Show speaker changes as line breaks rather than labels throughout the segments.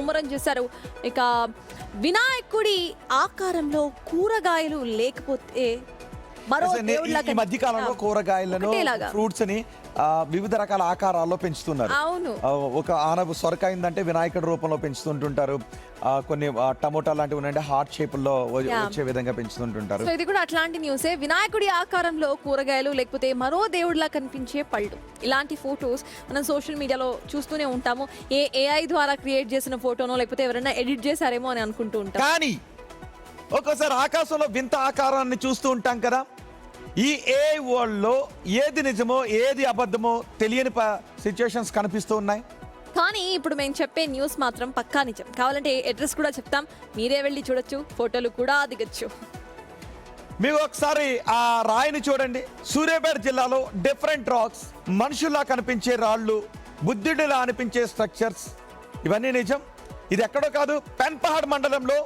ముమ్మరం చేశారు. ఇక వినాయకుడి ఆకారంలో కూరగాయలు లేకపోతే
ఈ మధ్య కాలంలో కూరగాయలను ఫ్రూట్స్ ని వివిధ రకాల ఆకారాల్లో పెంచుతున్నారు.
అవును,
ఒక సొరకాయ ఉందంటే వినాయకుడి రూపంలో పెంచుతుంటుంటారు. కొన్ని టమోటా లాంటివి ఉన్నాయంటే హార్ట్ షేప్ లో వచ్చే విధంగా పెంచుతుంటుంటారు.
సో ఇది కూడా అట్లాంటి న్యూసే. వినాయకుడి ఆకారంలో కూరగాయలు లేకపోతే మరో దేవుడిలా కనిపించే పళ్ళు, ఇలాంటి ఫొటోస్ మనం సోషల్ మీడియాలో చూస్తూనే ఉంటాము. ఏఐ ద్వారా క్రియేట్ చేసిన ఫోటోనో లేకపోతే ఎవరైనా ఎడిట్ చేశారేమో అని అనుకుంటూ ఉంటాం.
కానీ ఒక్కోసారి ఆకాశంలో వింత ఆకారాన్ని చూస్తూ ఉంటాం కదా. ఈ ఏఐ వరల్డ్ లో ఏది నిజమో ఏది అబద్ధమో తెలియని సిచ్యువేషన్స్ కనిపిస్తూ ఉన్నాయి.
కానీ ఇప్పుడు మేము చెప్పే న్యూస్ మాత్రం పక్కా నిజం. కావాలంటే అడ్రస్ కూడా చెప్తాం, మీరే వెళ్ళి చూడొచ్చు, ఫోటోలు కూడా దిగొచ్చు.
మీరు ఒకసారి ఆ రాయిని చూడండి. సూర్యాపేట జిల్లాలో డిఫరెంట్ రాక్స్, మనుషుల్లా కనిపించే రాళ్ళు, బుద్ధుడిలా అనిపించే స్ట్రక్చర్స్, ఇవన్నీ నిజం. ఇది ఎక్కడో కాదు, పెన్పహాడ్ మండలంలో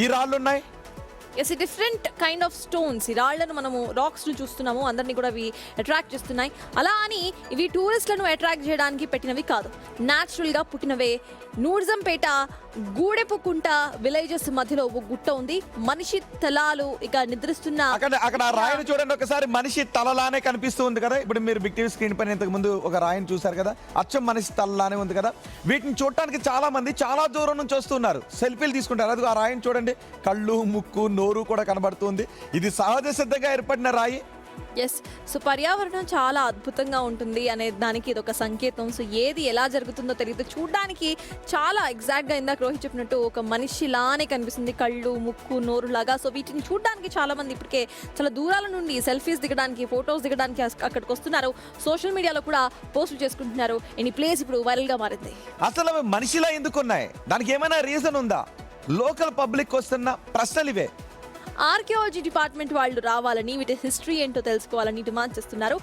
ఈ రాళ్ళు ఉన్నాయి.
Yes, different kind of stones. ఈ రాళ్లను మనము రాక్స్ చూస్తున్నాము, అందరినీ కూడా అవి అట్రాక్ట్ చేస్తున్నాయి. అలా అని ఇవి టూరిస్టులను అట్రాక్ట్ చేయడానికి పెట్టినవి కాదు, న్యాచురల్ గా పుట్టినవే. నూర్జంపేట గూడెపుకుంట విలేజెస్ మధ్యలో ఒక గుట్ట ఉంది. మనిషి తలాలు ఇక నిద్రిస్తున్న
అక్కడ రాయిని చూడండి ఒకసారి. మనిషి తలలానే కనిపిస్తూ ఉంది కదా. ఇప్పుడు మీరు బిగ్ టీవీ స్క్రీన్ పైన ఇంతకు ముందు ఒక రాయిని చూసారు కదా, అచ్చం మనిషి తలలానే ఉంది కదా. వీటిని చూడటానికి చాలా మంది చాలా దూరం నుంచి వస్తున్నారు, సెల్ఫీలు తీసుకుంటారు. అది ఆ రాయిని చూడండి, కళ్ళు, ముక్కు, నోరు కూడా కనబడుతుంది. ఇది సహజ సిద్ధంగా ఏర్పడిన రాయి.
ఎస్, సో పర్యావరణం చాలా అద్భుతంగా ఉంటుంది అనే దానికి ఇది ఒక సంకేతం. సో ఏది ఎలా జరుగుతుందో తెలియదు, చూడడానికి చాలా ఎగ్జాక్ట్గా ఇందాక రోహిత్ చెప్పినట్టు ఒక మనిషిలానే కనిపిస్తుంది, కళ్ళు, ముక్కు, నోరు లాగా. సో వీటిని చూడడానికి చాలా మంది ఇప్పటికే చాలా దూరాల నుండి సెల్ఫీస్ దిగడానికి, ఫొటోస్ దిగడానికి అక్కడికి వస్తున్నారు. సోషల్ మీడియాలో కూడా పోస్ట్ చేసుకుంటున్నారు. ఈ ప్లేస్ ఇప్పుడు వైరల్గా మారింది.
అసలు మనిషిలా ఎందుకున్నాయి, దానికి ఏమైనా రీజన్ ఉందా? లోకల్ పబ్లిక్ వస్తున్న ప్రశ్నలు ఇవే.
ఆర్కియాలజీ డిపార్ట్మెంట్ వాళ్ళు రావాలని, వీటి హిస్టరీ ఏంటో తెలుసుకోవాలని డిమాండ్ చేస్తున్నారు.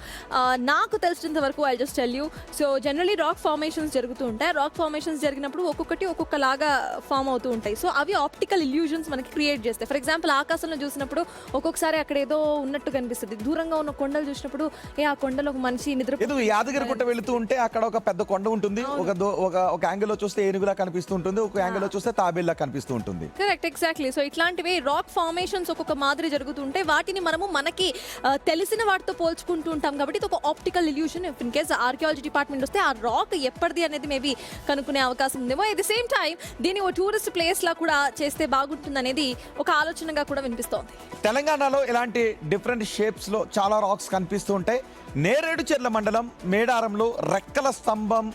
నాకు తెలిసినంత వరకు I just tell you. So generally rock formations జరుగుతూ ఉంటాయి. రాక్ ఫార్మేషన్స్ జరిగినప్పుడు ఒక్కొక్కటి ఒక్కొక్కలాగా ఫామ్ అవుతూ ఉంటాయి. సో అవి ఆప్టికల్ ఇల్యూజన్స్ మనకి క్రియేట్ చేస్తాయి. ఫర్ ఎగ్జాంపుల్ ఆకాశంలో చూసినప్పుడు ఒక్కొక్కసారి అక్కడ ఏదో ఉన్నట్టు కనిపిస్తుంది. దూరంగా ఉన్న కొండలు చూసినప్పుడు ఆ కొండలో ఒక మనిషి నిద్ర.
యాదగిరి గుట్ట వెళుతూ ఉంటే అక్కడ ఒక పెద్ద కొండ ఉంటుంది. ఒక యాంగిల్ లో చూస్తే ఏనుగులా కనిపిస్తూ ఉంటుంది, ఒక యాంగిల్ లో చూస్తే తాబేల్లా కనిపిస్తూ ఉంటుంది.
Correct, exactly. సో ఇట్లాంటివి రాక్ ఫార్మేషన్ ఒక్కొక్క మాదిరి జరుగుతుంటే వాటిని మనము మనకి తెలిసిన వాటితో పోల్చుకుంటూ ఉంటాం. కాబట్టి ఇది ఒక optical illusion. In case archaeology department వస్తే ఆ రాక్ ఎప్పటిది అనేది మేబీ కనుక్కునే అవకాశం ఉందేమో. ఎట్ ది సేమ్ టైం దీన్ని ఒక టూరిస్ట్ ప్లేస్ లా కూడా చేస్తే బాగుంటుంది అనేది ఒక ఆలోచనగా కూడా వినిపిస్తోంది.
తెలంగాణలో ఇలాంటి డిఫరెంట్ షేప్స్ లో చాలా రాక్స్ కనిపిస్తూ ఉంటాయి. నేరేడుచెర్ల మండలం మేడారంలో రెక్కల స్తంభం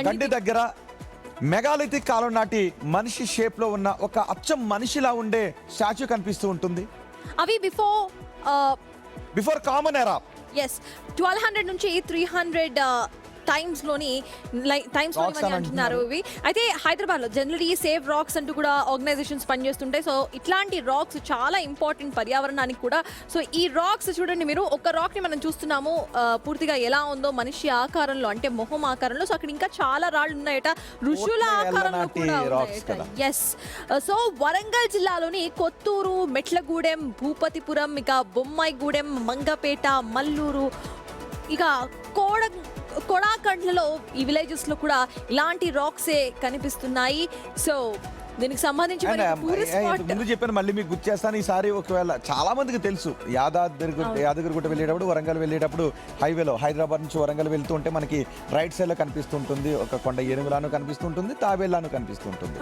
గండి దగ్గర మెగాలిథిక్ కాలం నాటి మనిషి షేప్ లో ఉన్న ఒక అచ్చం మనిషిలా ఉండే స్టాచ్యూ కనిపిస్తూ ఉంటుంది.
అవి బిఫోర్
కామన్ ఎరా.
ఎస్, 1200 నుంచి 300 టైమ్స్ లోని అంటున్నారు ఇవి. అయితే హైదరాబాద్ లో జనరలీ సేవ్ రాక్స్ అంటూ కూడా ఆర్గనైజేషన్స్ పనిచేస్తుంటాయి. సో ఇట్లాంటి రాక్స్ చాలా ఇంపార్టెంట్ పర్యావరణానికి కూడా. సో ఈ రాక్స్ చూడండి, మీరు ఒక రాక్ ని మనం చూస్తున్నాము పూర్తిగా ఎలా ఉందో మనిషి ఆకారంలో, అంటే మొహం ఆకారంలో. సో అక్కడ ఇంకా చాలా రాళ్ళు ఉన్నాయట, ఋషుల ఆకారంలో కూడా ఉన్నాయట. ఎస్, సో వరంగల్ జిల్లాలోని కొత్తూరు, మెట్లగూడెం, భూపతిపురం, ఇక బొమ్మాయిగూడెం, మంగపేట, మల్లూరు, ఇక కొడాకండ్లలో ఈ విలేజెస్ లో కూడా ఇలాంటి రాక్సే కనిపిస్తున్నాయి. సో దీనికి సంబంధించి
ముందు చెప్పాను, మళ్ళీ మీకు గుర్తు చేస్తాను. ఈసారి ఒకవేళ చాలా మందికి తెలుసు, యాదగిరిగుట్ట వెళ్ళేటప్పుడు, వరంగల్ వెళ్ళేటప్పుడు హైవేలో హైదరాబాద్ నుంచి వరంగల్ వెళ్తూ ఉంటే మనకి రైట్ సైడ్ లో కనిపిస్తుంటుంది ఒక కొండ, ఏనుగులాను కనిపిస్తుంటుంది, తాబేలాను కనిపిస్తుంటుంది.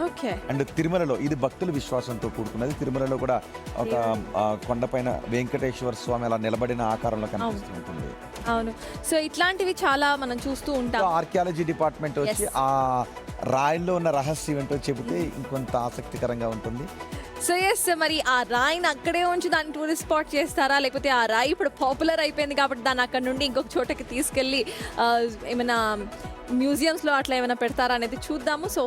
అండ్ తిరుమలలో ఇది భక్తుల విశ్వాసంతో కూడుకున్నది. తిరుమలలో కూడా ఒక కొండ పైన వెంకటేశ్వర స్వామి అలా నిలబడిన ఆకారంలో కనిపిస్తుంటుంది.
అవును, సో ఇట్లాంటివి చాలా మనం చూస్తూ ఉంటాం.
ఆర్కియాలజీ డిపార్ట్మెంట్ వచ్చి ఆ రాయిల్లో ఉన్న రహస్యం ఏంటో చెబితే ఇంకొంత ఆసక్తికరంగా ఉంటుంది.
సో ఎస్, మరి ఆ రాయిని అక్కడే ఉంచి దాన్ని టూరిస్ట్ స్పాట్ చేస్తారా, లేకపోతే ఆ రాయి ఇప్పుడు పాపులర్ అయిపోయింది కాబట్టి దాన్ని అక్కడ నుండి ఇంకొక చోటకి తీసుకెళ్ళి ఏమైనా మ్యూజియంస్లో అట్లా ఏమైనా పెడతారా అనేది చూద్దాము. సో